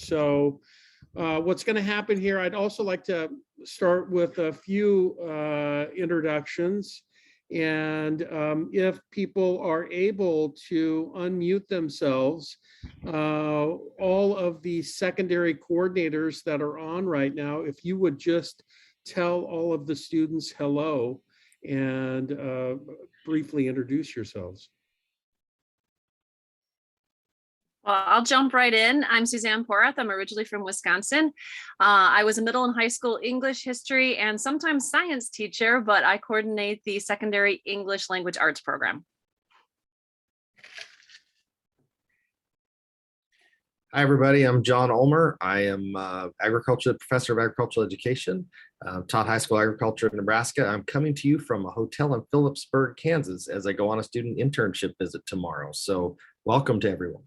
So what's going to happen here, I'd also like to start with a few introductions. And if people are able to unmute themselves, all of the secondary coordinators that are on right now, if you would just tell all of the students hello and briefly introduce yourselves. Well, I'll jump right in. I'm Suzanne Porath. I'm originally from Wisconsin. I was a middle and high school English, history, and sometimes science teacher, but I coordinate the secondary English language arts program. Hi, everybody. I'm John Ulmer. I am professor of agricultural education, taught high school agriculture in Nebraska. I'm coming to you from a hotel in Phillipsburg, Kansas, as I go on a student internship visit tomorrow. So welcome to everyone.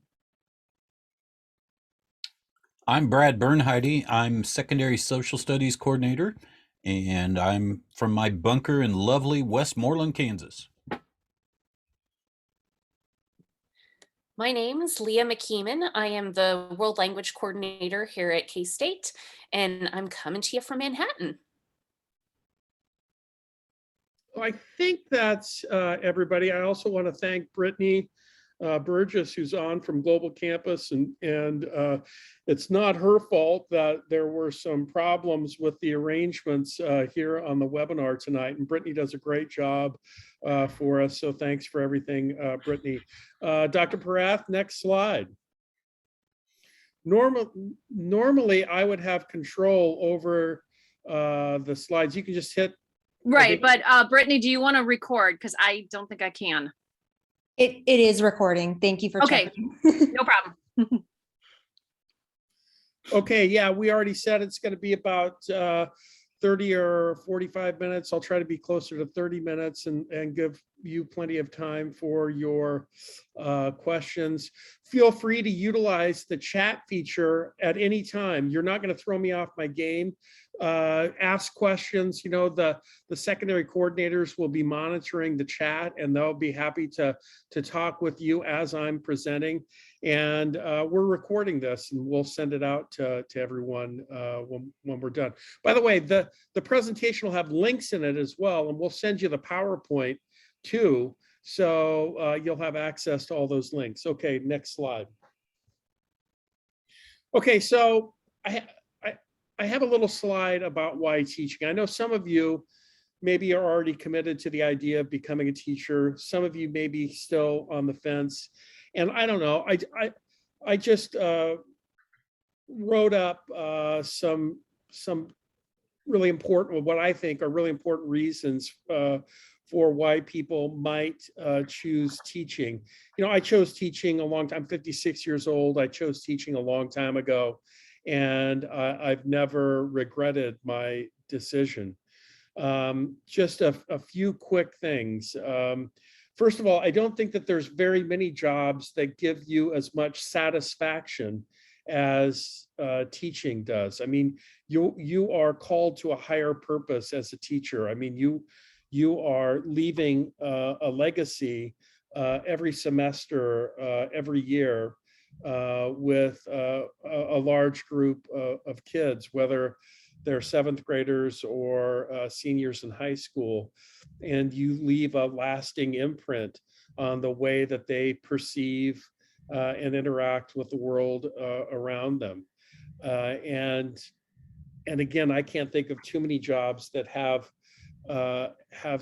I'm Brad Bernheide. I'm secondary social studies coordinator, and I'm from my bunker in lovely Westmoreland, Kansas. My name is Leah McKeeman. I am the world language coordinator here at K-State, and I'm coming to you from Manhattan. Well, I think that's everybody. I also want to thank Brittany Burgess, who's on from Global Campus, and it's not her fault that there were some problems with the arrangements here on the webinar tonight, and Brittany does a great job for us, so thanks for everything, Brittany. Dr. Porath, next slide. Normally, I would have control over the slides. You can just hit. Right, but Brittany, do you want to record? Because I don't think I can. It is recording. Thank you for checking. No problem. Okay, yeah, we already said it's going to be about 30 or 45 minutes. I'll try to be closer to 30 minutes and give you plenty of time for your questions. Feel free to utilize the chat feature at any time. You're not going to throw me off my game. Ask questions. You know, the secondary coordinators will be monitoring the chat, and they'll be happy to talk with you as I'm presenting. And we're recording this, and we'll send it out to everyone when we're done. By the way, the presentation will have links in it as well, and we'll send you the PowerPoint too, so you'll have access to all those links. Okay, next slide. Okay, so I have a little slide about why teaching. I know some of you maybe are already committed to the idea of becoming a teacher. Some of you may be still on the fence. And I don't know, I just wrote up some really important, what I think are really important reasons for why people might choose teaching. You know, I chose teaching a long time. I'm 56 years old. I chose teaching a long time ago, and I've never regretted my decision. Just a few quick things. First of all, I don't think that there's very many jobs that give you as much satisfaction as teaching does. I mean, you are called to a higher purpose as a teacher. I mean, you are leaving a legacy every semester, every year, with a large group of kids, whether they're seventh graders or seniors in high school, and you leave a lasting imprint on the way that they perceive and interact with the world around them. And again, I can't think of too many jobs that have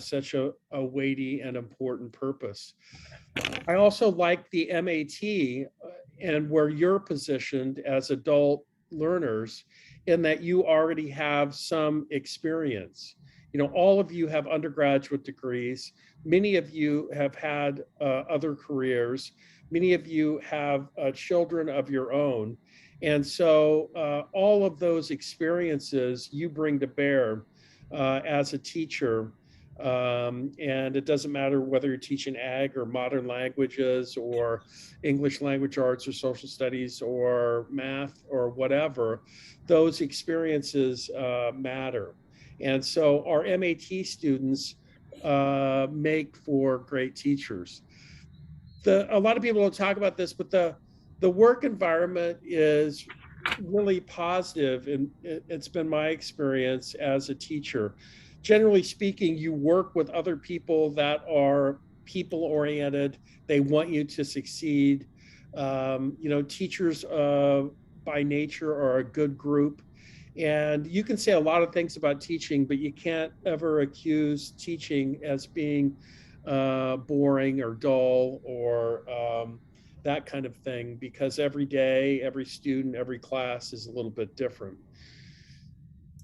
such a weighty and important purpose. I also like the MAT and where you're positioned as adult learners, in that you already have some experience. You know, all of you have undergraduate degrees. Many of you have had other careers. Many of you have children of your own. And so all of those experiences you bring to bear as a teacher. And it doesn't matter whether you're teaching ag or modern languages or English language arts or social studies or math or whatever, those experiences matter. And so our MAT students make for great teachers. A lot of people don't talk about this, but the work environment is really positive, and it's been my experience as a teacher. Generally speaking, you work with other people that are people oriented. They want you to succeed. Teachers by nature are a good group. And you can say a lot of things about teaching, but you can't ever accuse teaching as being boring or dull or that kind of thing, because every day, every student, every class is a little bit different.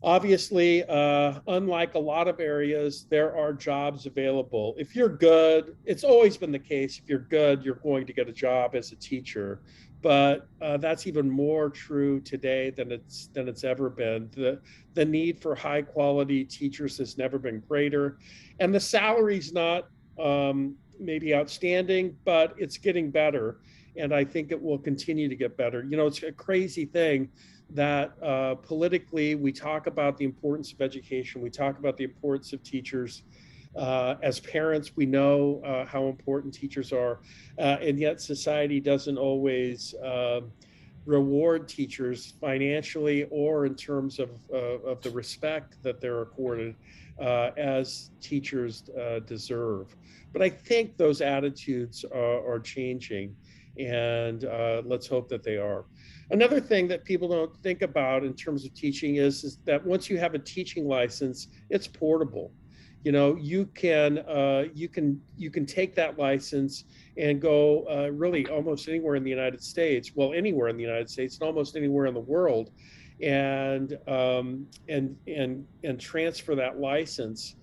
Obviously, unlike a lot of areas, there are jobs available. If you're good, it's always been the case. If you're good, you're going to get a job as a teacher. But that's even more true today than it's ever been. The need for high quality teachers has never been greater, and the salary's not maybe outstanding, but it's getting better, and I think it will continue to get better. It's a crazy thing that politically we talk about the importance of education, we talk about the importance of teachers. As parents, we know how important teachers are, and yet society doesn't always reward teachers financially or in terms of the respect that they're accorded as teachers deserve. But I think those attitudes are changing, and let's hope that they are. Another thing that people don't think about in terms of teaching is that once you have a teaching license, it's portable. You can take that license and go really almost anywhere in the United States, well, anywhere in the United States and almost anywhere in the world, and transfer that license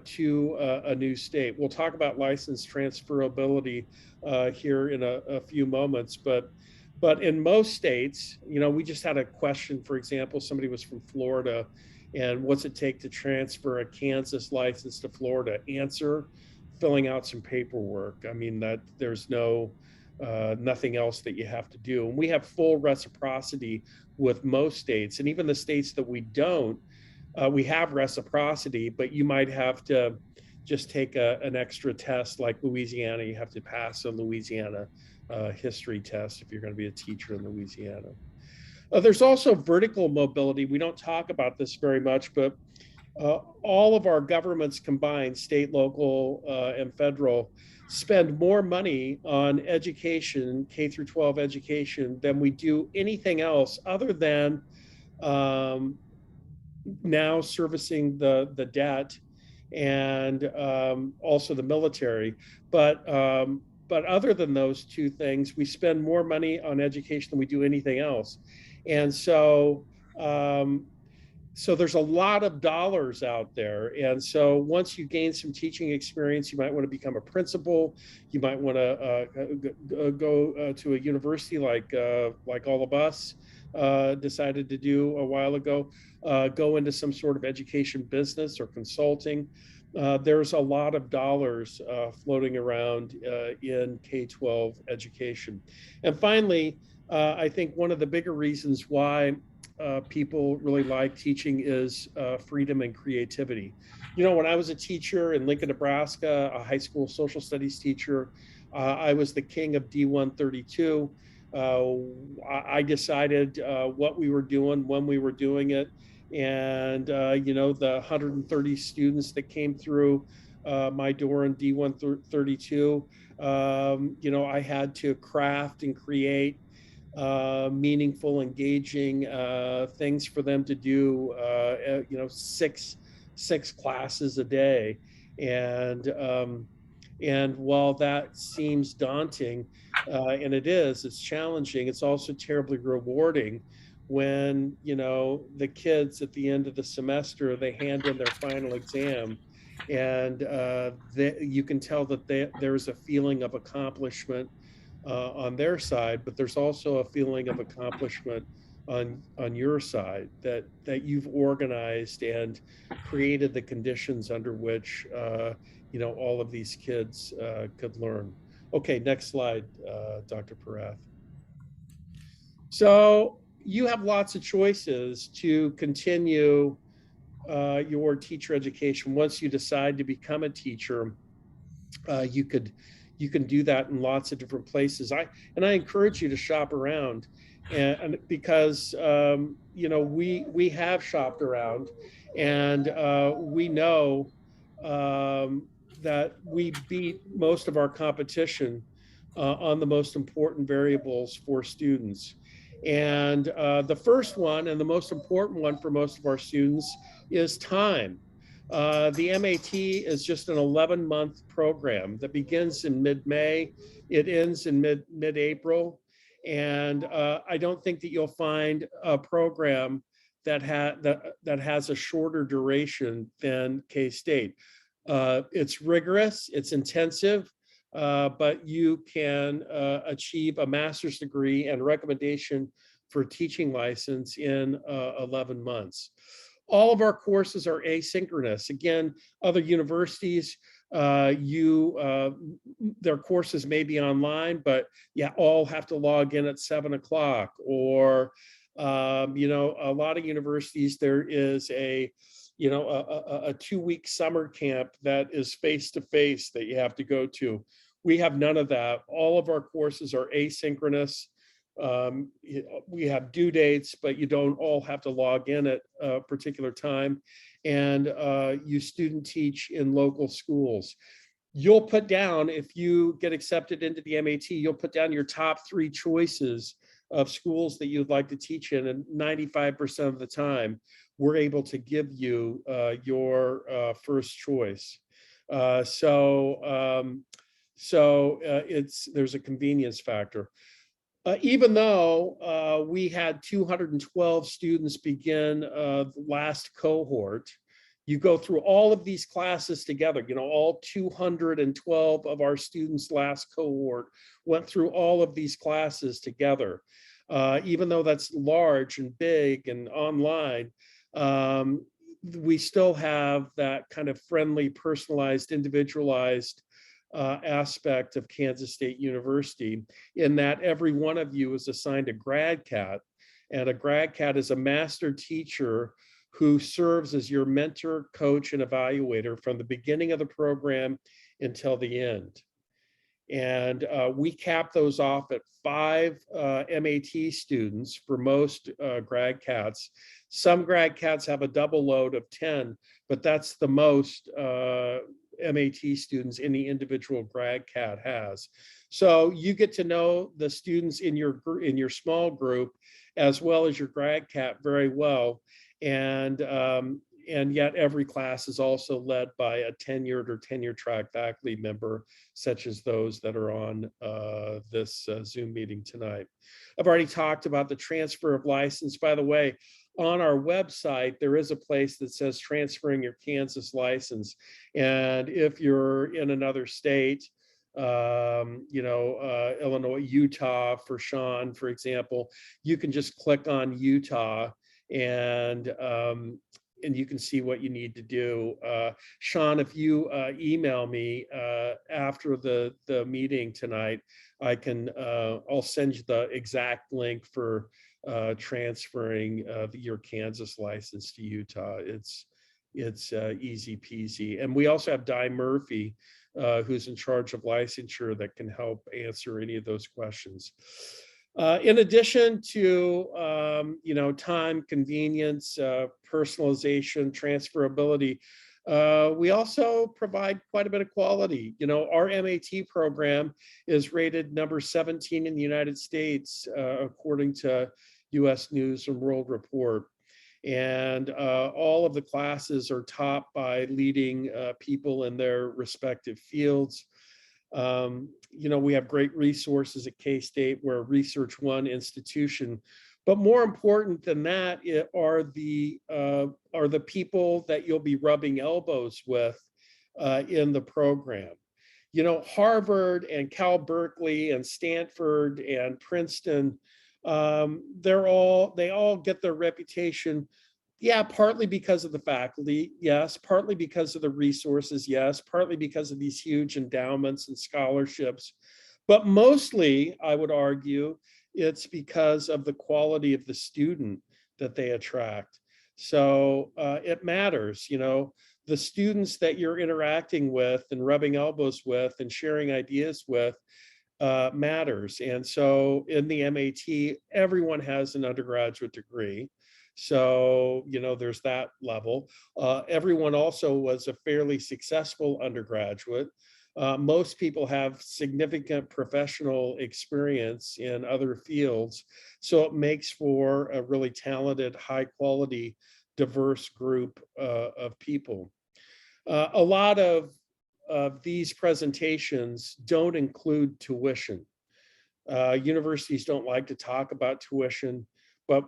to a new state. We'll talk about license transferability here in a few moments, but in most states, we just had a question. For example, somebody was from Florida, and what's it take to transfer a Kansas license to Florida? Answer: filling out some paperwork. I mean, that there's nothing else that you have to do. And we have full reciprocity with most states, and even the states that we don't, we have reciprocity, but you might have to just take an extra test. Like Louisiana, you have to pass a Louisiana history test if you're going to be a teacher in Louisiana. There's also vertical mobility. We don't talk about this very much, but all of our governments combined, state, local, and federal, spend more money on education, K through 12 education, than we do anything else other than now servicing the debt and also the military. But other than those two things, we spend more money on education than we do anything else. And so there's a lot of dollars out there. And so once you gain some teaching experience, you might want to become a principal. You might want to go to a university like all of us decided to do a while ago, go into some sort of education business or consulting. There's a lot of dollars floating around in K-12 education. And finally, I think one of the bigger reasons why people really like teaching is freedom and creativity. When I was a teacher in Lincoln, Nebraska, a high school social studies teacher, I was the king of D132. I decided what we were doing, when we were doing it. And, the 130 students that came through my door in D132, I had to craft and create meaningful, engaging things for them to do, six classes a day. And while that seems daunting, and it's challenging, it's also terribly rewarding when, the kids at the end of the semester, they hand in their final exam, and you can tell that there's a feeling of accomplishment on their side, but there's also a feeling of accomplishment on your side, that you've organized and created the conditions under which all of these kids could learn. Okay, next slide, Dr. Parath. So you have lots of choices to continue your teacher education. Once you decide to become a teacher, you can do that in lots of different places. I encourage you to shop around. and because we have shopped around, and we know that we beat most of our competition on the most important variables for students. And the first one and the most important one for most of our students is time. The MAT is just an 11-month program that begins in mid-May. It ends in mid-April. And I don't think that you'll find a program that has a shorter duration than K-State. It's rigorous, it's intensive, but you can achieve a master's degree and recommendation for teaching license in 11 months. All of our courses are asynchronous. Again, other universities, their courses may be online, but all have to log in at 7 o'clock. Or, a lot of universities, there is a 2-week summer camp that is face-to-face that you have to go to. We have none of that. All of our courses are asynchronous. We have due dates, but you don't all have to log in at a particular time. And you student teach in local schools. You'll put down, if you get accepted into the MAT, you'll put down your top 3 choices of schools that you'd like to teach in, and 95% of the time, we're able to give you your first choice. So there's a convenience factor. Even though we had 212 students begin the last cohort, you go through all of these classes together. All 212 of our students last cohort went through all of these classes together. Even though that's large and big and online, we still have that kind of friendly, personalized, individualized aspect of Kansas State University, in that every one of you is assigned a grad cat, and a grad cat is a master teacher who serves as your mentor, coach, and evaluator from the beginning of the program until the end. And we cap those off at 5 MAT students for most grad cats. Some grad cats have a double load of 10, but that's the most MAT students any individual grad cat has. So you get to know the students in your small group as well as your grad cat very well. And yet every class is also led by a tenured or tenure track faculty member, such as those that are on this Zoom meeting tonight. I've already talked about the transfer of license. By the way, on our website, there is a place that says transferring your Kansas license. And if you're in another state, Illinois, Utah, for Sean, for example, you can just click on Utah and you can see what you need to do. Sean, if you email me after the meeting tonight, I'll send you the exact link for transferring your Kansas license to Utah. It's easy peasy. And we also have Di Murphy, who's in charge of licensure, that can help answer any of those questions. In addition to time, convenience, personalization, transferability, we also provide quite a bit of quality. Our MAT program is rated number 17 in the United States, according to US News and World Report. And all of the classes are taught by leading people in their respective fields. We have great resources at K-State. We're a Research One institution, but more important than that are the people that you'll be rubbing elbows with in the program. Harvard and Cal Berkeley and Stanford and Princeton, they all get their reputation. Yeah, partly because of the faculty, yes, partly because of the resources, yes, partly because of these huge endowments and scholarships, but mostly, I would argue, it's because of the quality of the student that they attract. So it matters, the students that you're interacting with and rubbing elbows with and sharing ideas with, matters. And so in the MAT, everyone has an undergraduate degree. So, there's that level. Everyone also was a fairly successful undergraduate. Most people have significant professional experience in other fields. So it makes for a really talented, high quality, diverse group of people. A lot of these presentations don't include tuition. Universities don't like to talk about tuition, but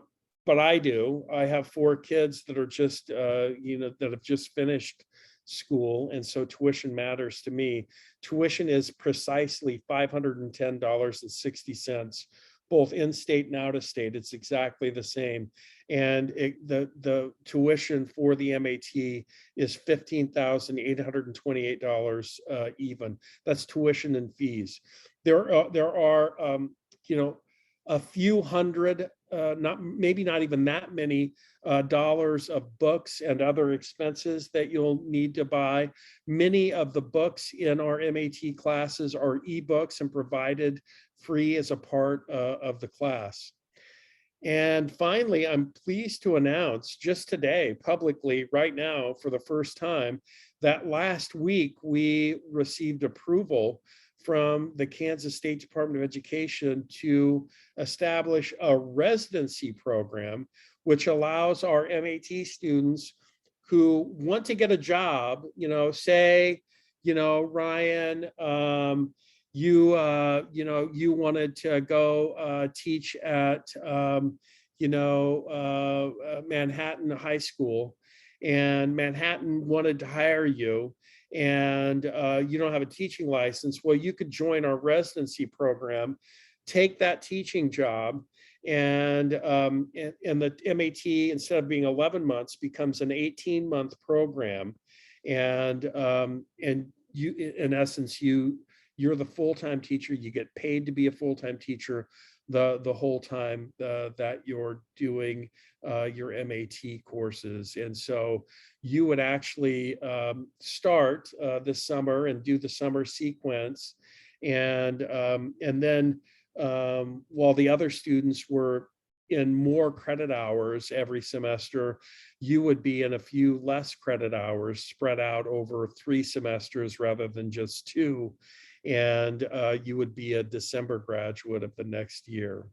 I do. I have 4 kids that are just, that have just finished school, and so tuition matters to me. Tuition is precisely $510.60, both in-state and out-of-state. It's exactly the same. And the tuition for the MAT is $15,828 even. That's tuition and fees. There are a few hundred, maybe not even that many dollars of books and other expenses that you'll need to buy. Many of the books in our MAT classes are ebooks and provided free as a part of the class. And finally, I'm pleased to announce just today, publicly, right now, for the first time, that last week we received approval from the Kansas State Department of Education to establish a residency program, which allows our MAT students who want to get a job, say, Ryan, you wanted to go teach at Manhattan High School, and Manhattan wanted to hire you, and you don't have a teaching license. Well, you could join our residency program, take that teaching job, and the MAT, instead of being 11 months, becomes an 18-month program, and you, in essence, you're the full-time teacher. You get paid to be a full-time teacher the whole time that you're doing your MAT courses. And so you would actually start this summer and do the summer sequence. And then while the other students were in more credit hours every semester, you would be in a few less credit hours spread out over 3 semesters rather than just 2. And you would be a December graduate of the next year.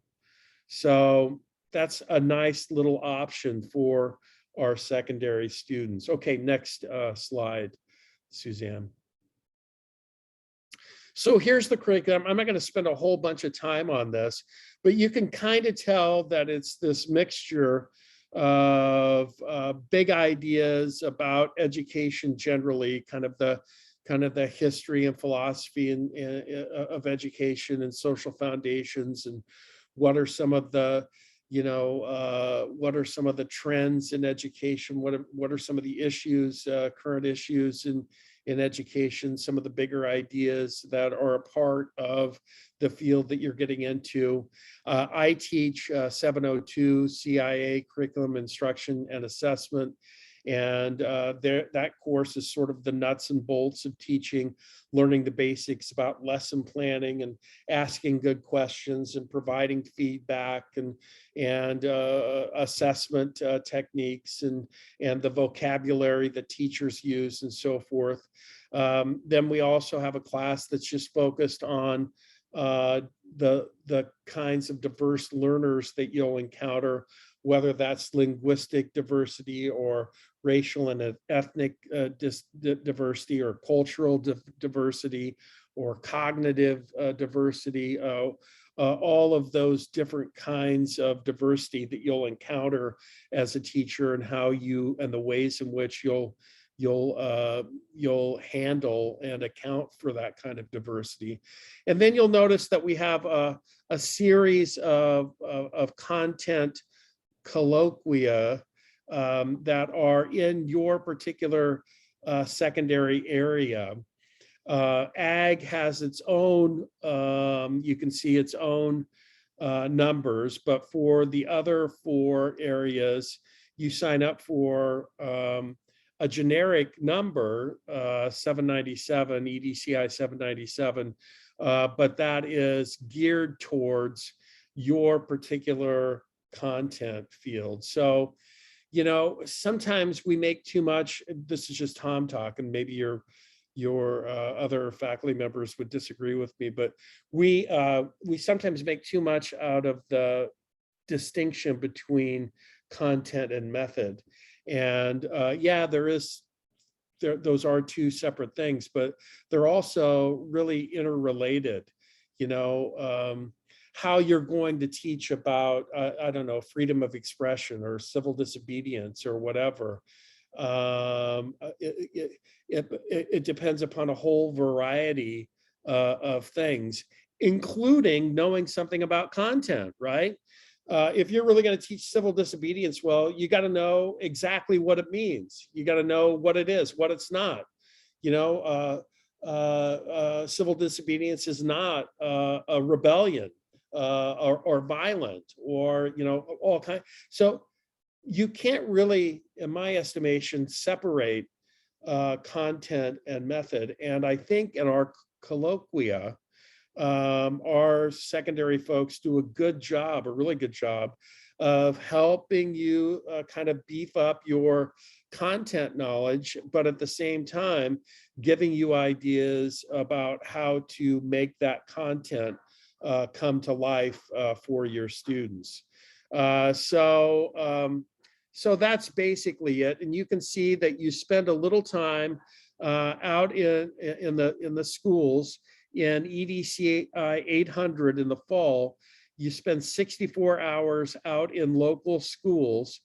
So that's a nice little option for our secondary students. Okay, next slide, Suzanne. So here's the curriculum. I'm not going to spend a whole bunch of time on this, but you can kind of tell that it's this mixture of big ideas about education generally, kind of the history and philosophy of education and social foundations, and what are some of the trends in education, what are some of the issues, current issues in education, some of the bigger ideas that are a part of the field that you're getting into. I teach 702 CIA, Curriculum, Instruction, and Assessment. And that course is sort of the nuts and bolts of teaching, learning the basics about lesson planning and asking good questions and providing feedback and assessment techniques and the vocabulary that teachers use and so forth. Then we also have a class that's just focused on the kinds of diverse learners that you'll encounter, whether that's linguistic diversity or racial and ethnic diversity, or cultural diversity, or cognitive diversity, all of those different kinds of diversity that you'll encounter as a teacher, and how you, and the ways in which you'll handle and account for that kind of diversity. And then you'll notice that we have a series of content colloquia that are in your particular secondary area. Ag has its own, you can see its own numbers, but for the other 4 areas, you sign up for a generic number, 797, EDCI 797, but that is geared towards your particular content field. So, you know, sometimes we make too much. This is just Tom talking. Maybe your other faculty members would disagree with me, but we sometimes make too much out of the distinction between content and method. And yeah, those are two separate things, but they're also really interrelated. You know, how you're going to teach about, I don't know, freedom of expression or civil disobedience or whatever. It depends upon a whole variety of things, including knowing something about content, right? If you're really going to teach civil disobedience, well, you got to know exactly what it means. You got to know what it is, what it's not. You know, civil disobedience is not a rebellion or violent or, you know, all kinds. So you can't really, in my estimation, separate content and method. And I think in our colloquia, our secondary folks do a good job, a really good job of helping you kind of beef up your content knowledge, but at the same time, giving you ideas about how to make that content come to life for your students. So that's basically it. And you can see that you spend a little time out in the schools. In EDC 800 in the fall, you spend 64 hours out in local schools.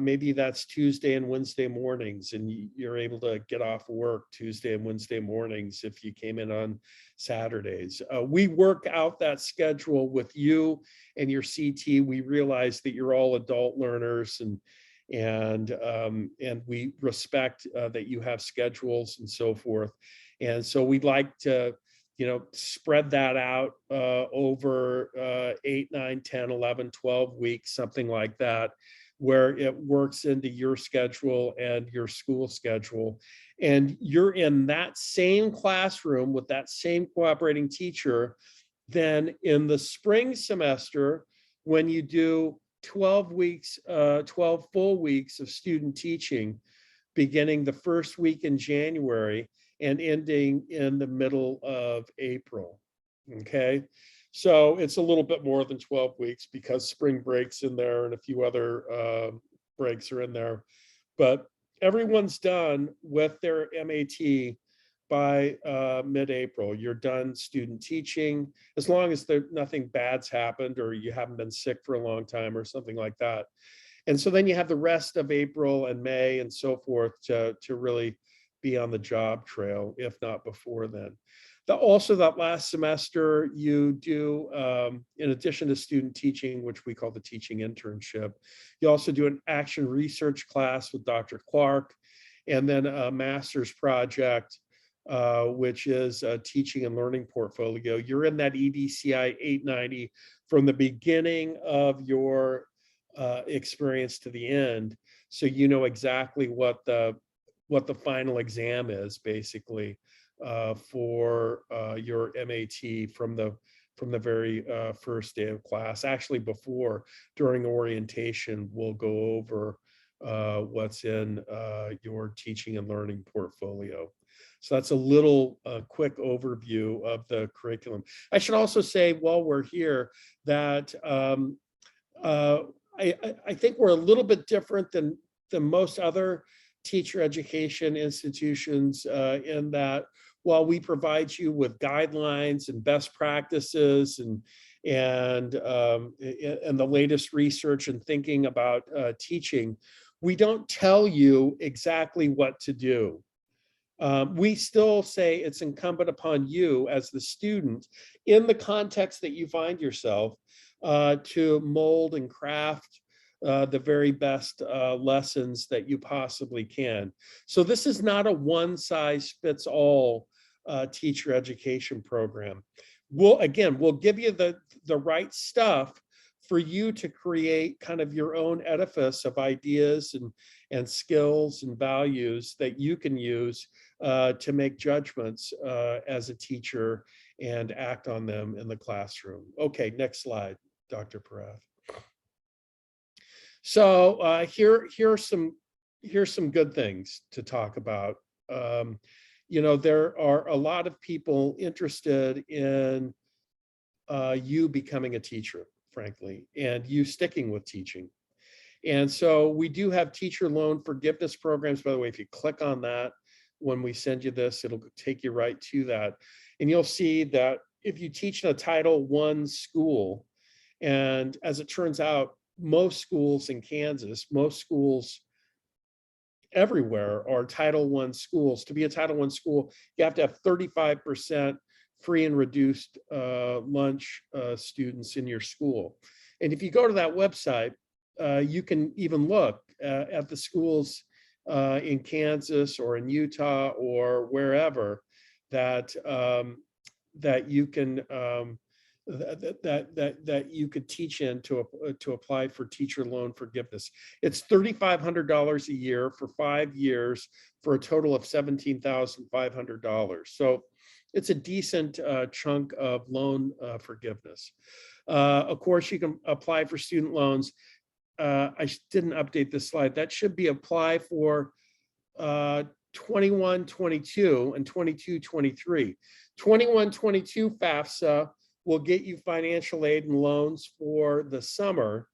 Maybe that's Tuesday and Wednesday mornings, and you're able to get off work Tuesday and Wednesday mornings if you came in on Saturdays. We work out that schedule with you and your CT. We realize that you're all adult learners, and we respect that you have schedules and so forth. And so we'd like to, you know, spread that out over 8, 9, 10, 11, 12 weeks, something like that, where it works into your schedule and your school schedule. And you're in that same classroom with that same cooperating teacher. Then in the spring semester, when you do 12 weeks, 12 full weeks of student teaching, beginning the first week in January and ending in the middle of April, okay? So it's a little bit more than 12 weeks because spring breaks in there and a few other breaks are in there. But everyone's done with their MAT by mid-April. You're done student teaching, as long as nothing bad's happened or you haven't been sick for a long time or something like that. And so then you have the rest of April and May and so forth to really be on the job trail, if not before then. Also, that last semester, you do, in addition to student teaching, which we call the teaching internship, you also do an action research class with Dr. Clark, and then a master's project, which is a teaching and learning portfolio. You're in that EDCI 890 from the beginning of your experience to the end, so you know exactly what the final exam is, basically, for your MAT from the very first day of class. Actually, during orientation, we'll go over what's in your teaching and learning portfolio. So that's a little quick overview of the curriculum. I should also say, while we're here, that I think we're a little bit different than most other teacher education institutions in that while we provide you with guidelines and best practices and the latest research and thinking about teaching, we don't tell you exactly what to do. We still say it's incumbent upon you as the student, in the context that you find yourself, to mold and craft the very best lessons that you possibly can. So this is not a one-size-fits-all teacher education program. We'll give you the right stuff for you to create kind of your own edifice of ideas and skills and values that you can use to make judgments as a teacher and act on them in the classroom. Okay, next slide, Dr. Parath. So here's some good things to talk about. There are a lot of people interested in you becoming a teacher, frankly, and you sticking with teaching. And so we do have teacher loan forgiveness programs. By the way, if you click on that, when we send you this, it'll take you right to that. And you'll see that if you teach in a Title I school, and as it turns out, most schools in Kansas, most schools everywhere are Title I schools. To be a Title I school, you have to have 35% free and reduced lunch students in your school. And if you go to that website, you can even look at the schools in Kansas or in Utah or wherever that that you can that you could teach in to apply for teacher loan forgiveness. It's $3,500 a year for 5 years for a total of $17,500. So it's a decent chunk of loan forgiveness. Of course, you can apply for student loans. I didn't update this slide. That should be apply for 21-22 and 22-23. 21-22 FAFSA will get you financial aid and loans for the summer,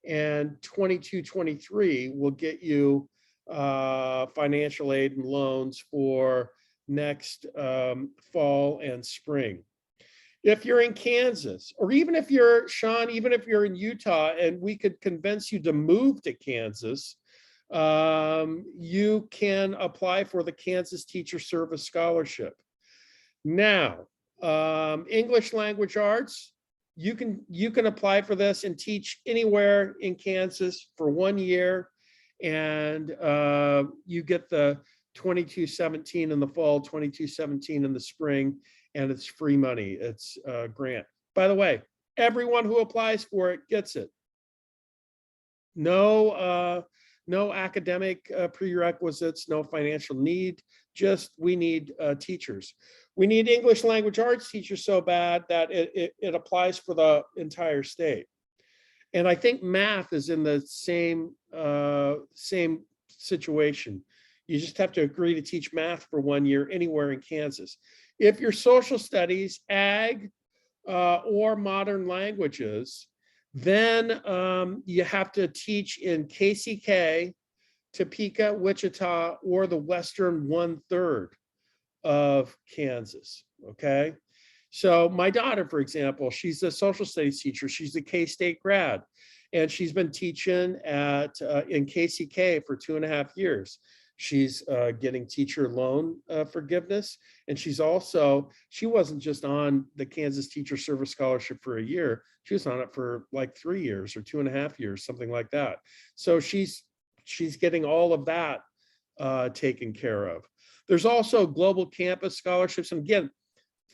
and 22-23 will get you financial aid and loans for next fall and spring. If you're in Kansas, or even if you're, Sean, even if you're in Utah and we could convince you to move to Kansas, you can apply for the Kansas Teacher Service Scholarship. Now, English language arts, you can apply for this and teach anywhere in Kansas for 1 year, and you get the 22-17 in the fall, 22-17 in the spring, and it's free money. It's a grant. By the way, everyone who applies for it gets it. No academic prerequisites, no financial need, just we need teachers. We need English language arts teachers so bad that it applies for the entire state. And I think math is in the same situation. You just have to agree to teach math for 1 year anywhere in Kansas. If you're social studies, ag, or modern languages, then you have to teach in KCK, Topeka, Wichita, or the Western 1/3 of Kansas, okay? So my daughter, for example, she's a social studies teacher. She's a K-State grad, and she's been teaching in KCK for 2.5 years. She's getting teacher loan forgiveness. And she wasn't just on the Kansas Teacher Service Scholarship for a year. She was on it for like 3 years or 2.5 years, something like that. So she's getting all of that taken care of. There's also global campus scholarships. And again,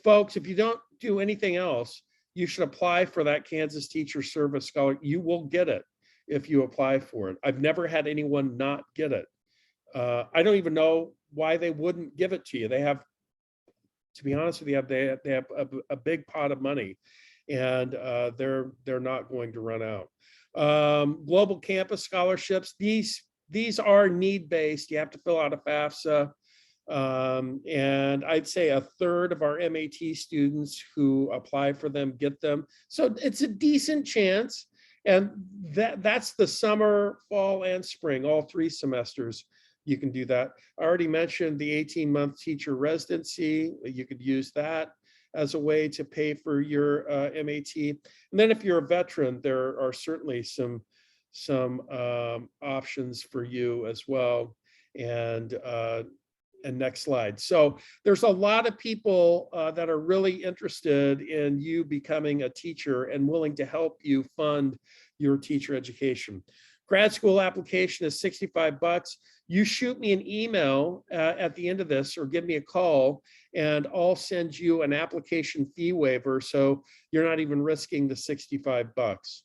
folks, if you don't do anything else, you should apply for that Kansas Teacher Service Scholarship. You will get it if you apply for it. I've never had anyone not get it. I don't even know why they wouldn't give it to you. They have, to be honest with you, they have a big pot of money, and they're not going to run out. Global campus scholarships, these are need-based. You have to fill out a FAFSA. And I'd say 1/3 of our MAT students who apply for them get them. So it's a decent chance. And that's the summer, fall, and spring, all 3 semesters. You can do that. I already mentioned the 18-month teacher residency. You could use that as a way to pay for your MAT. And then if you're a veteran, there are certainly some options for you as well. And next slide. So there's a lot of people that are really interested in you becoming a teacher and willing to help you fund your teacher education. Grad school application is $65. You shoot me an email at the end of this or give me a call, and I'll send you an application fee waiver, so you're not even risking the $65.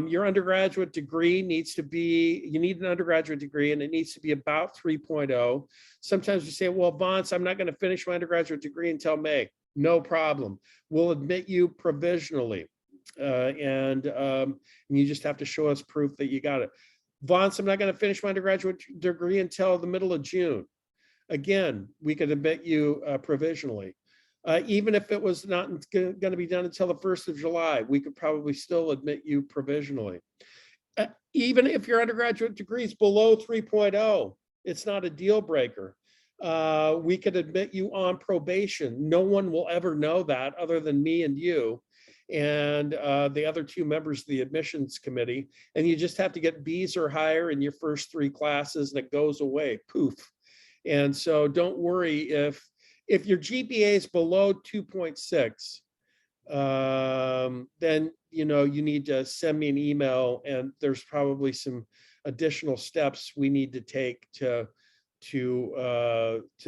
Your undergraduate degree needs to be, you need an undergraduate degree, and it needs to be about 3.0. Sometimes you say, well, Vance, I'm not going to finish my undergraduate degree until May. no problem. We'll admit you provisionally. And you just have to show us proof that you got it. Vance, I'm not going to finish my undergraduate degree until the middle of June. Again, we could admit you provisionally. Even if it was not going to be done until the 1st of July, we could probably still admit you provisionally. Even if your undergraduate degree is below 3.0, it's not a deal breaker. We could admit you on probation. No one will ever know that other than me and you and the other 2 members of the admissions committee. And you just have to get B's or higher in your first 3 classes, and it goes away, poof. And so don't worry if your GPA is below 2.6, then you need to send me an email, and there's probably some additional steps we need to take to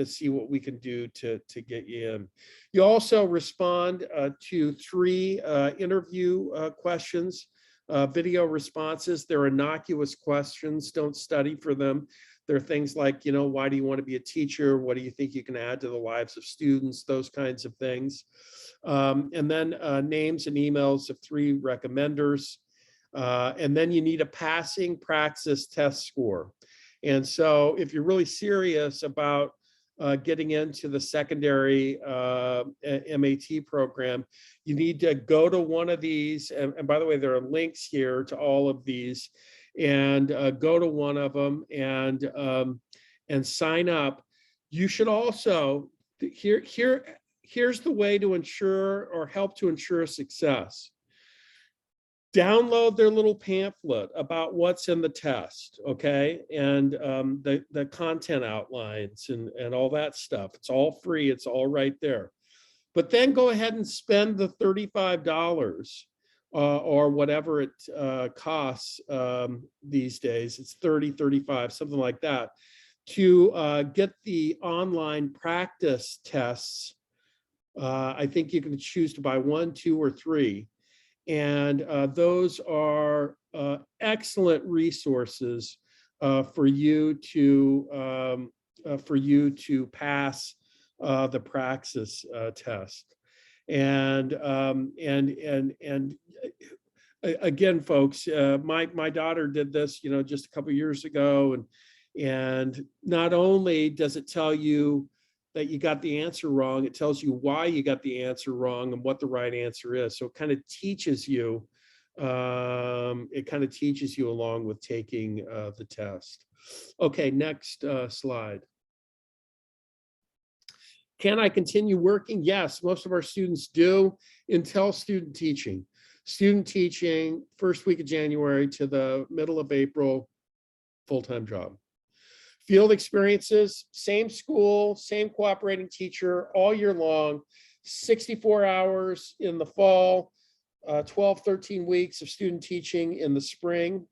see what we can do to get you in. You also respond to 3 interview questions, video responses. They're innocuous questions. Don't study for them. There are things like, why do you want to be a teacher? What do you think you can add to the lives of students? Those kinds of things. And then names and emails of 3 recommenders. And then you need a passing Praxis test score. And so if you're really serious about getting into the secondary MAT program, you need to go to one of these. And by the way, there are links here to all of these. And go to one of them and sign up. You should also, here's the way to ensure or help to ensure success. Download their little pamphlet about what's in the test, okay? And the content outlines and all that stuff. It's all free, it's all right there. But then go ahead and spend the $35 or whatever it costs these days. It's 30, 35, something like that, to get the online practice tests. I think you can choose to buy 1, 2, or 3. And those are excellent resources for you to pass the Praxis test. And again, folks, my daughter did this, just a couple of years ago, and not only does it tell you that you got the answer wrong, it tells you why you got the answer wrong and what the right answer is. So it kind of teaches you, along with taking the test. Okay, next slide. Can I continue working? Yes, most of our students do until student teaching. Student teaching, first week of January to the middle of April, full-time job. Field experiences, same school, same cooperating teacher all year long, 64 hours in the fall, 12, 13 weeks of student teaching in the spring.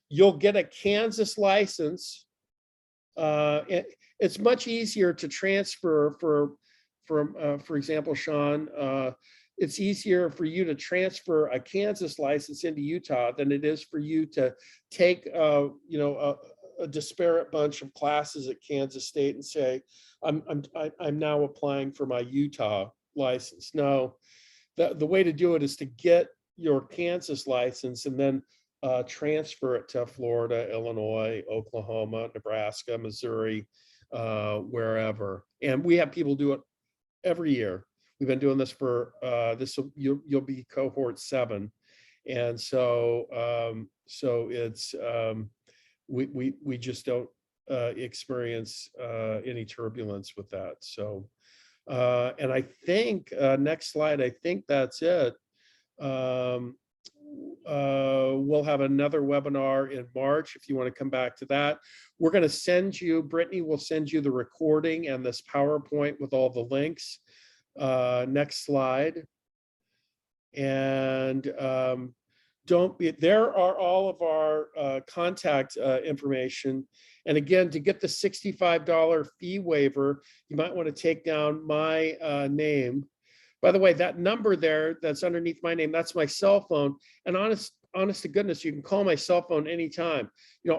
You'll get a Kansas license. It's much easier to transfer for example, Sean, it's easier for you to transfer a Kansas license into Utah than it is for you to take, a disparate bunch of classes at Kansas State and say, I'm now applying for my Utah license. No, the way to do it is to get your Kansas license and then transfer it to Florida, Illinois, Oklahoma, Nebraska, Missouri, wherever. And we have people do it every year. We've been doing this for you'll be cohort 7, and so it's we just don't experience any turbulence with that. So and I think next slide, I think that's it. We'll have another webinar in March if you want to come back to that. We're going to send you, Brittany will send you the recording and this PowerPoint with all the links. Next slide. And there are all of our contact information. And again, to get the $65 fee waiver, you might want to take down my name. By the way, that number there that's underneath my name, that's my cell phone. And honest to goodness, you can call my cell phone anytime.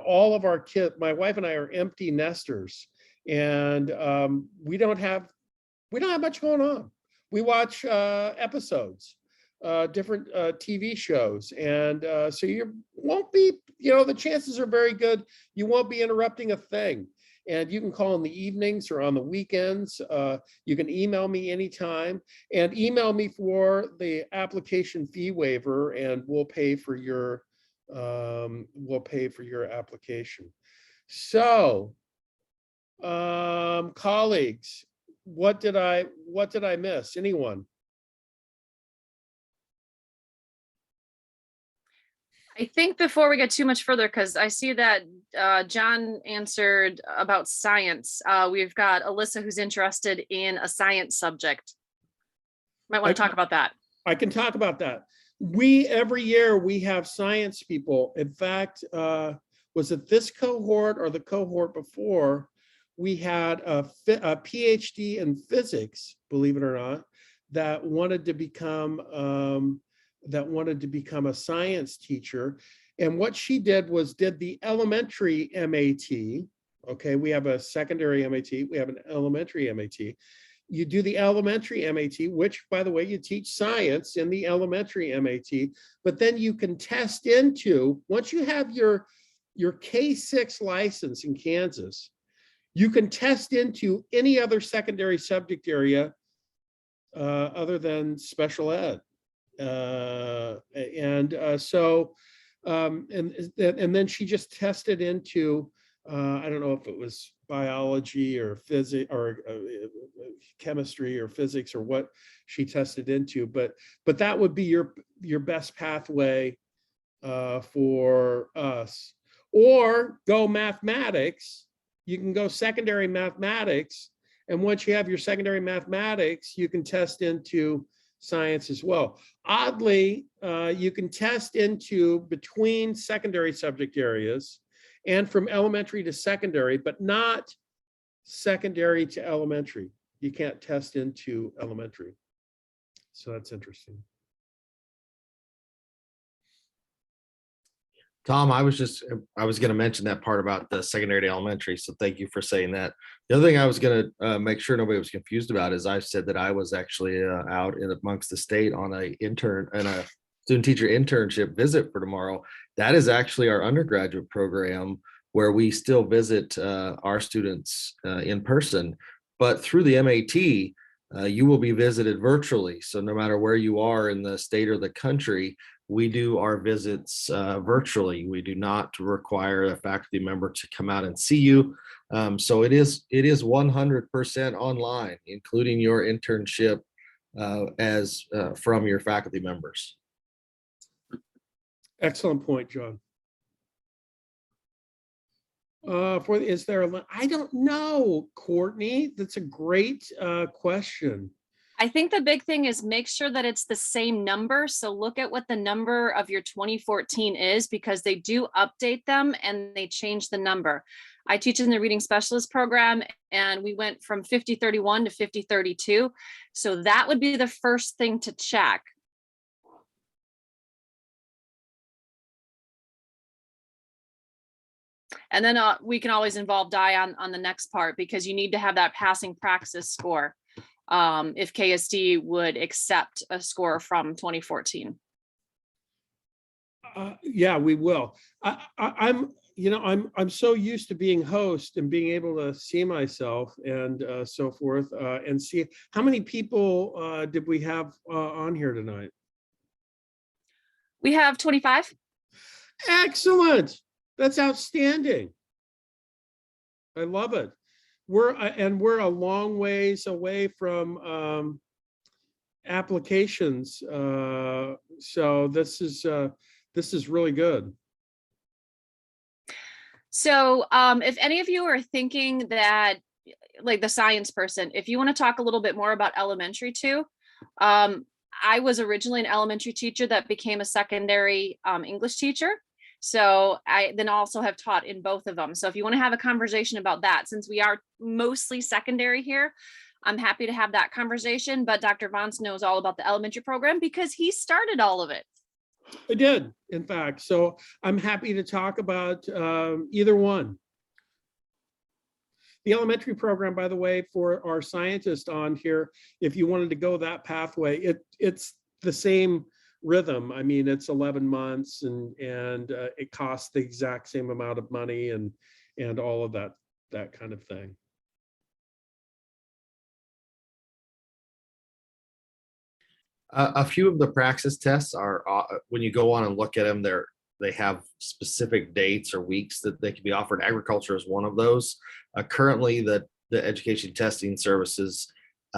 All of our kids, my wife and I are empty nesters, and we don't have much going on. we watch episodes, different TV shows. And so you won't be, the chances are very good you won't be interrupting a thing. And you can call in the evenings or on the weekends. You can email me anytime, and email me for the application fee waiver, and we'll pay for your application. So, colleagues, what did I miss? Anyone? I think before we get too much further, because I see that John answered about science. We've got Alyssa who's interested in a science subject. Might want to talk about that. I can talk about that. Every year we have science people. In fact, was it this cohort or the cohort before? We had a PhD in physics, believe it or not, that wanted to become a science teacher. And what she did was did the elementary MAT. Okay, we have a secondary MAT, we have an elementary MAT. You do the elementary MAT, which, by the way, you teach science in the elementary MAT, but then you can test into, once you have your K-6 license in Kansas, you can test into any other secondary subject area other than special ed. And then she just tested into, I don't know if it was biology or physics or chemistry or physics or what she tested into, but that would be your best pathway for us. Or go mathematics. You can go secondary mathematics, and once you have your secondary mathematics, you can test into science as well. Oddly, you can test into between secondary subject areas and from elementary to secondary, but not secondary to elementary. You can't test into elementary. So that's interesting. Tom, I was going to mention that part about the secondary to elementary. So thank you for saying that. The other thing I was going to make sure nobody was confused about is I said that I was actually out in amongst the state on a student teacher internship visit for tomorrow. That is actually our undergraduate program where we still visit our students in person, but through the MAT, you will be visited virtually. So no matter where you are in the state or the country, we do our visits virtually. We do not require a faculty member to come out and see you. So it is 100% online, including your internship as from your faculty members. Excellent point, John. I don't know, Courtney. That's a great question. I think the big thing is make sure that it's the same number. So look at what the number of your 2014 is, because they do update them and they change the number. I teach in the reading specialist program, and we went from 5031 to 5032. So that would be the first thing to check. And then we can always involve Di on the next part, because you need to have that passing praxis score if KSD would accept a score from 2014. Yeah, we will. I'm so used to being host and being able to see myself and so forth, and see how many people did we have on here tonight? We have 25. Excellent. That's outstanding. I love it. We're a long ways away from applications, so this is really good. So if any of you are thinking that, like the science person, if you want to talk a little bit more about elementary too, I was originally an elementary teacher that became a secondary English teacher. So I then also have taught in both of them. So if you want to have a conversation about that, since we are mostly secondary here, I'm happy to have that conversation. But Dr. Vance knows all about the elementary program because he started all of it. I did, in fact. So I'm happy to talk about either one. The elementary program, by the way, for our scientists on here, if you wanted to go that pathway, it's the same rhythm. I mean, it's 11 months and it costs the exact same amount of money and all of that kind of thing. A few of the Praxis tests are, when you go on and look at them, they have specific dates or weeks that they can be offered. Agriculture is one of those. Currently, the Education Testing Services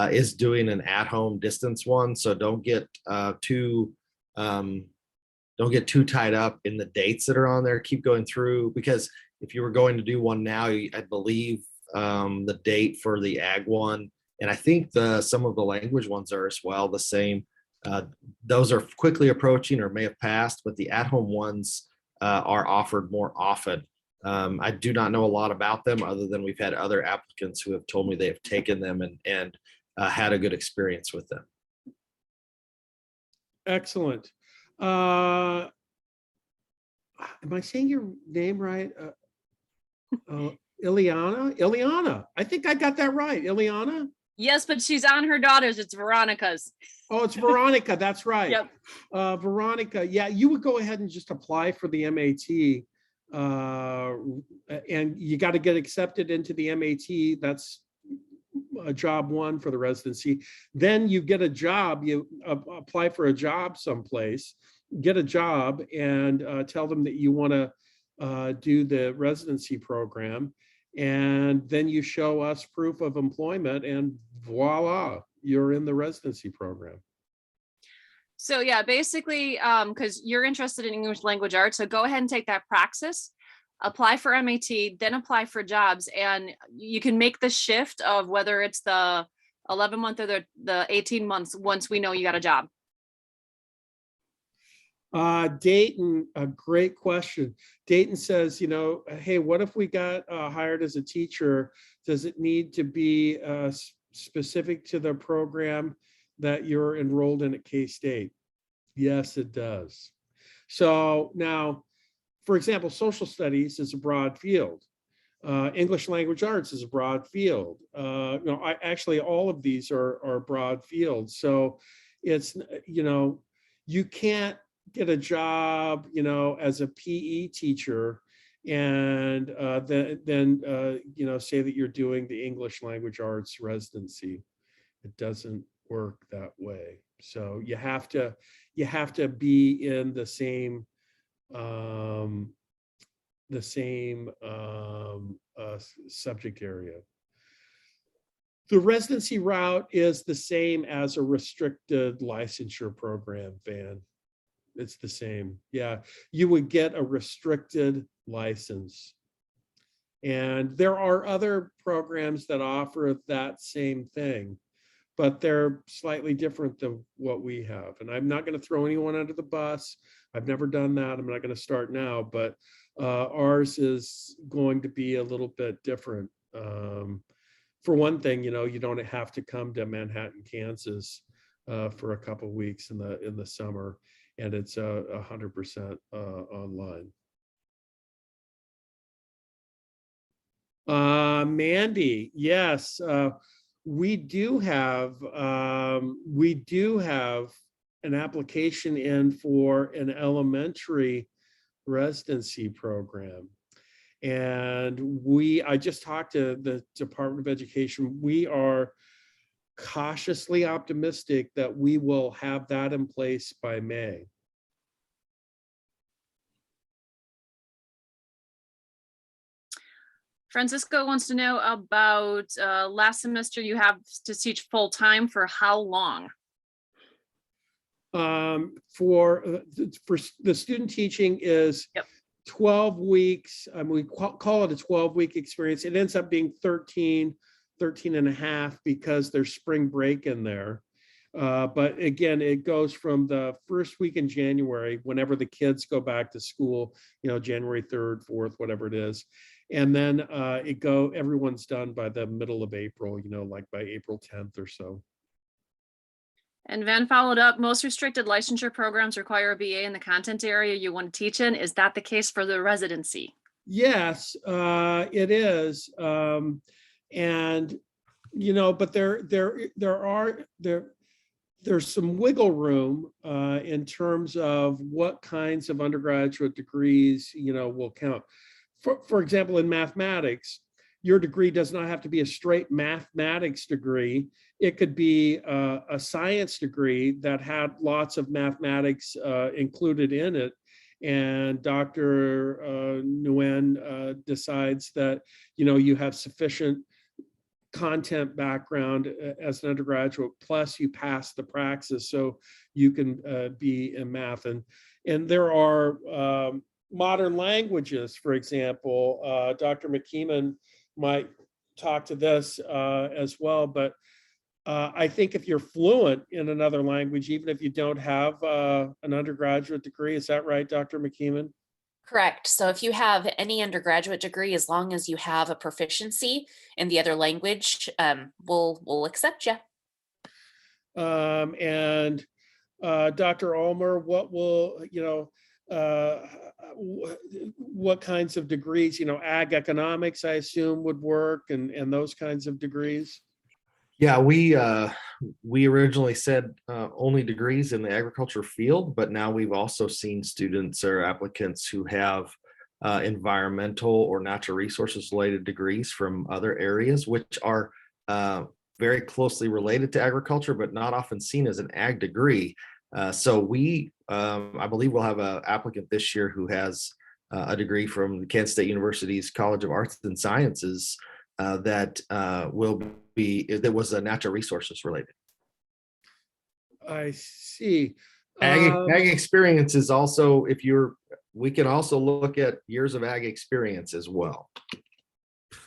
is doing an at-home distance one, so don't get too tied up in the dates that are on there. Keep going through, because if you were going to do one now, I believe the date for the ag one, and I think some of the language ones are as well the same. Those are quickly approaching or may have passed, but the at-home ones are offered more often. I do not know a lot about them other than we've had other applicants who have told me they have taken them and had a good experience with them. Excellent. Am I saying your name right? Ileana. I think I got that right. Ileana? Yes, but she's on her daughter's. It's Veronica's. Oh, it's Veronica. That's right. Yep. Veronica. Yeah, you would go ahead and just apply for the MAT. And you got to get accepted into the MAT. That's job one for the residency. Then you get a job. You apply for a job someplace, get a job, and tell them that you want to do the residency program. And then you show us proof of employment, and voila, you're in the residency program. So yeah, basically, because you're interested in English language arts, so go ahead and take that Praxis, apply for MAT, then apply for jobs, and you can make the shift of whether it's the 11-month or the 18 months once we know you got a job. Dayton, a great question. Dayton says, hey, what if we got hired as a teacher? Does it need to be specific to the program that you're enrolled in at K-State? Yes, it does. So now, for example, social studies is a broad field. English language arts is a broad field. Actually, all of these are broad fields. So it's, you can't get a job, as a PE teacher and then say that you're doing the English language arts residency. It doesn't work that way. So you have to be in the same subject area. The residency route is the same as a restricted licensure program, Van. It's the same. Yeah, you would get a restricted license. And there are other programs that offer that same thing, but they're slightly different than what we have. And I'm not going to throw anyone under the bus. I've never done that. I'm not going to start now, but ours is going to be a little bit different. For one thing, you don't have to come to Manhattan, Kansas for a couple of weeks in the summer, and it's 100% online. Mandy, yes, we do have an application in for an elementary residency program. And I just talked to the Department of Education. We are cautiously optimistic that we will have that in place by May. Francisco wants to know about last semester you have to teach full time for how long? For the student teaching is 12 weeks. We call it a 12-week experience. It ends up being 13 and a half because there's spring break in there. But again, it goes from the first week in January, whenever the kids go back to school, January 3rd, 4th, whatever it is. And then everyone's done by the middle of April, like by April 10th or so. And Van followed up, most restricted licensure programs require a BA in the content area you want to teach in. Is that the case for the residency? Yes, it is. And, but there's some wiggle room in terms of what kinds of undergraduate degrees, will count. For example, in mathematics, your degree does not have to be a straight mathematics degree. It could be a science degree that had lots of mathematics included in it. And Dr. Nguyen decides that, you have sufficient content background as an undergraduate, plus you pass the praxis, so you can be in math. And there are modern languages, for example. Dr. McKeeman might talk to this as well, but I think if you're fluent in another language, even if you don't have an undergraduate degree, is that right, Dr. McKeeman? Correct. So if you have any undergraduate degree, as long as you have a proficiency in the other language, we'll accept you. And Dr. Ulmer, what will, what kinds of degrees, ag economics, I assume, would work, and those kinds of degrees? Yeah, we originally said only degrees in the agriculture field, but now we've also seen students or applicants who have environmental or natural resources related degrees from other areas, which are very closely related to agriculture, but not often seen as an ag degree. So I believe we'll have an applicant this year who has a degree from the Kansas State University's College of Arts and Sciences that was natural resources related. I see. Ag experience is also, we can also look at years of ag experience as well.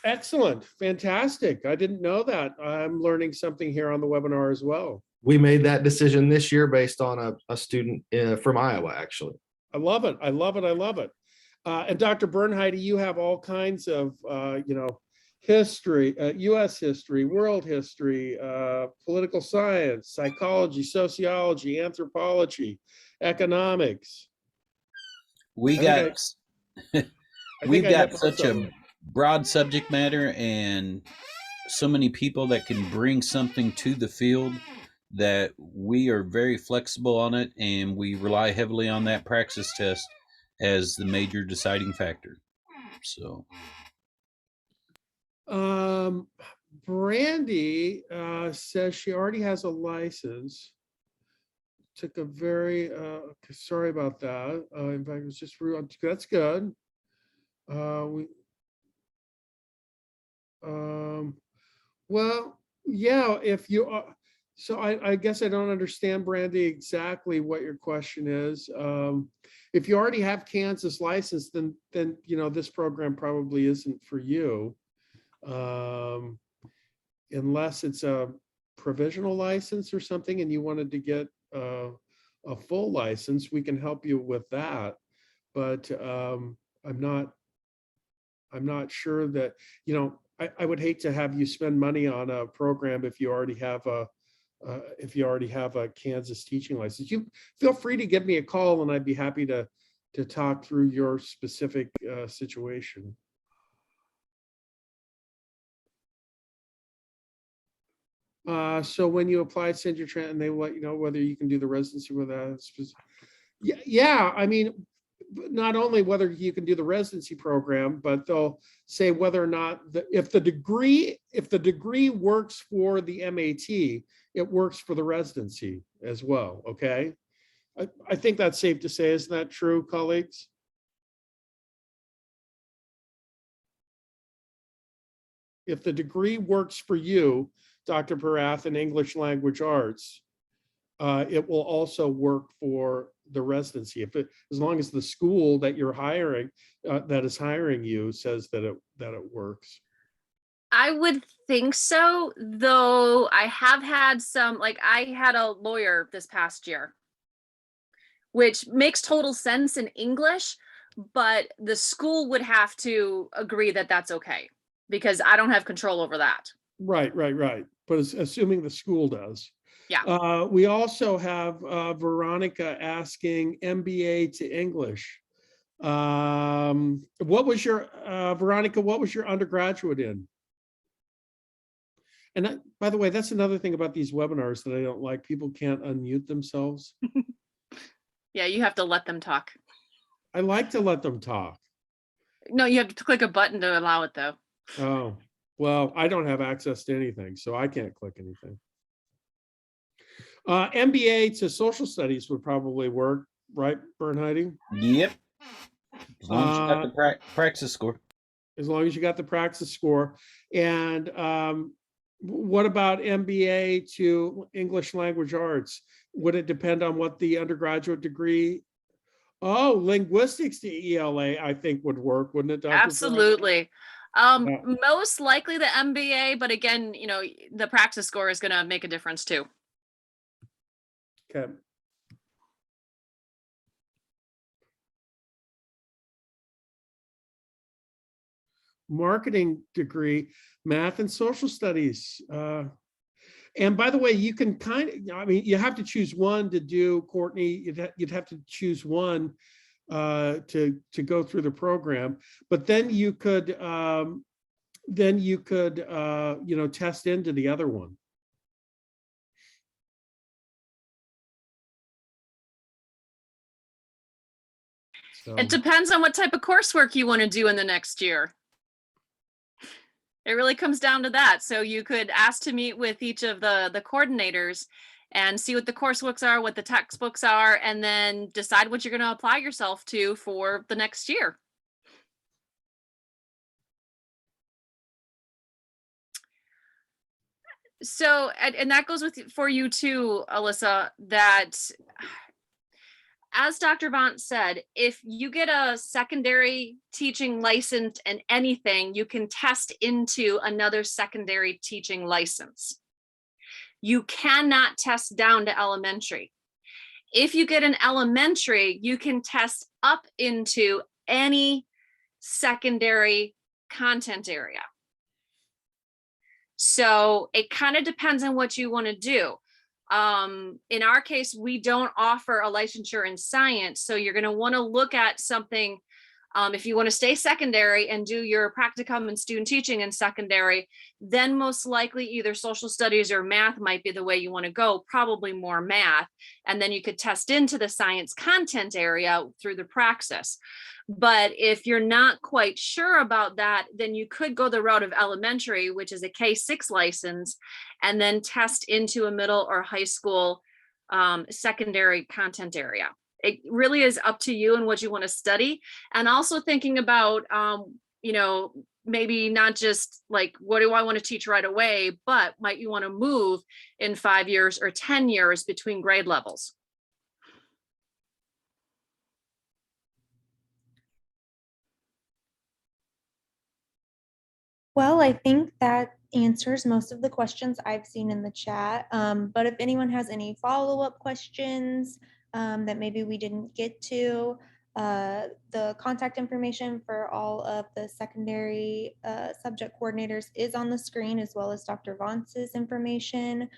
Excellent. Fantastic. I didn't know that. I'm learning something here on the webinar as well. We made that decision this year based on a student from Iowa, actually. I love it. I love it. I love it. And Dr. Bernheide, you have all kinds of, history, US history, world history, political science, psychology, sociology, anthropology, economics. We've got such a broad subject matter and so many people that can bring something to the field that we are very flexible on it, and we rely heavily on that praxis test as the major deciding factor. So Brandy says she already has a license. Took a very sorry about that. In fact, it was just rude. That's good. Well, yeah, if you are, so I guess I don't understand, Brandy, exactly what your question is. If you already have Kansas license, then this program probably isn't for you. Unless it's a provisional license or something and you wanted to get a full license, we can help you with that. But I'm not sure that, I would hate to have you spend money on a program if you already have a Kansas teaching license. You feel free to give me a call and I'd be happy to talk through your specific situation. So when you apply, send your transcript and they will let you know whether you can do the residency with that. Yeah, I mean, not only whether you can do the residency program, but they'll say whether or not if the degree works for the MAT, it works for the residency as well. Okay, I think that's safe to say. Isn't that true, colleagues? If the degree works for you, Dr. Perath, in English language arts, it will also work for the residency. As long as the school that you're hiring, that is hiring you, says that it works. I would think so, though. I have had some, I had a lawyer this past year, which makes total sense in English, but the school would have to agree that that's okay, because I don't have control over that. Right. But assuming the school does. Yeah. We also have Veronica asking MBA to English. What was your, Veronica, what was your undergraduate in? And by the way, that's another thing about these webinars that I don't like. People can't unmute themselves. Yeah, you have to let them talk. I like to let them talk. No, you have to click a button to allow it though. Oh, well, I don't have access to anything, so I can't click anything. MBA to social studies would probably work, right, Bernheidi? Yep. As long as you got the Praxis score. As long as you got the Praxis score. And what about MBA to English language arts? Would it depend on what the undergraduate degree? Oh, linguistics to ELA, I think would work, wouldn't it, Dr. Perez? Absolutely. Most likely the MBA, but again, you know, the Praxis score is going to make a difference too. Okay. Marketing degree, math and social studies. And by the way, you can I mean, you have to choose one to do, Courtney, you'd have to choose one to go through the program, but then you could, you know, test into the other one. So, It depends on what type of coursework you want to do in the next year. It really comes down to that. So you could ask to meet with each of the coordinators and see what the courseworks are, what the textbooks are, and then decide what you're going to apply yourself to for the next year. So, and that goes for you too, Alyssa, that as Dr. Vaughn said, if you get a secondary teaching license in anything, you can test into another secondary teaching license. You cannot test down to elementary. If you get an elementary, you can test up into any secondary content area. So it kind of depends on what you want to do. In our case, we don't offer a licensure in science. So you're going to want to look at something. If you want to stay secondary and do your practicum and student teaching in secondary, then most likely either social studies or math might be the way you want to go, probably more math. And then you could test into the science content area through the Praxis. But if you're not quite sure about that, then you could go the route of elementary, which is a K-6 license, and then test into a middle or high school secondary content area. It really is up to you and what you want to study. And also thinking about, you know, maybe not just like, what do I want to teach right away, but might you want to move in 5 years or 10 years between grade levels? Well, I think that answers most of the questions I've seen in the chat. But if anyone has any follow-up questions that maybe we didn't get to, the contact information for all of the secondary subject coordinators is on the screen, as well as Dr. Vance's information.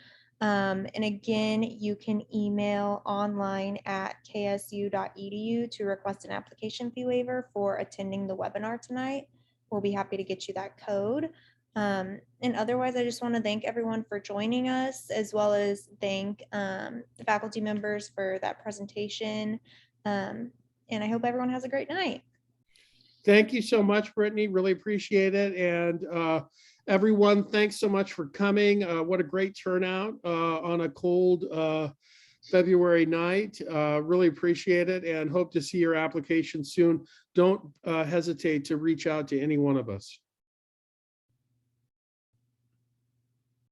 And again, you can email online at ksu.edu to request an application fee waiver for attending the webinar tonight. We'll be happy to get you that code. And otherwise, I just want to thank everyone for joining us, as well as thank the faculty members for that presentation. And I hope everyone has a great night. thank you so much, Brittany. Really appreciate it. And everyone, thanks so much for coming. What a great turnout on a cold February night. Really appreciate it and hope to see your application soon. Don't hesitate to reach out to any one of us.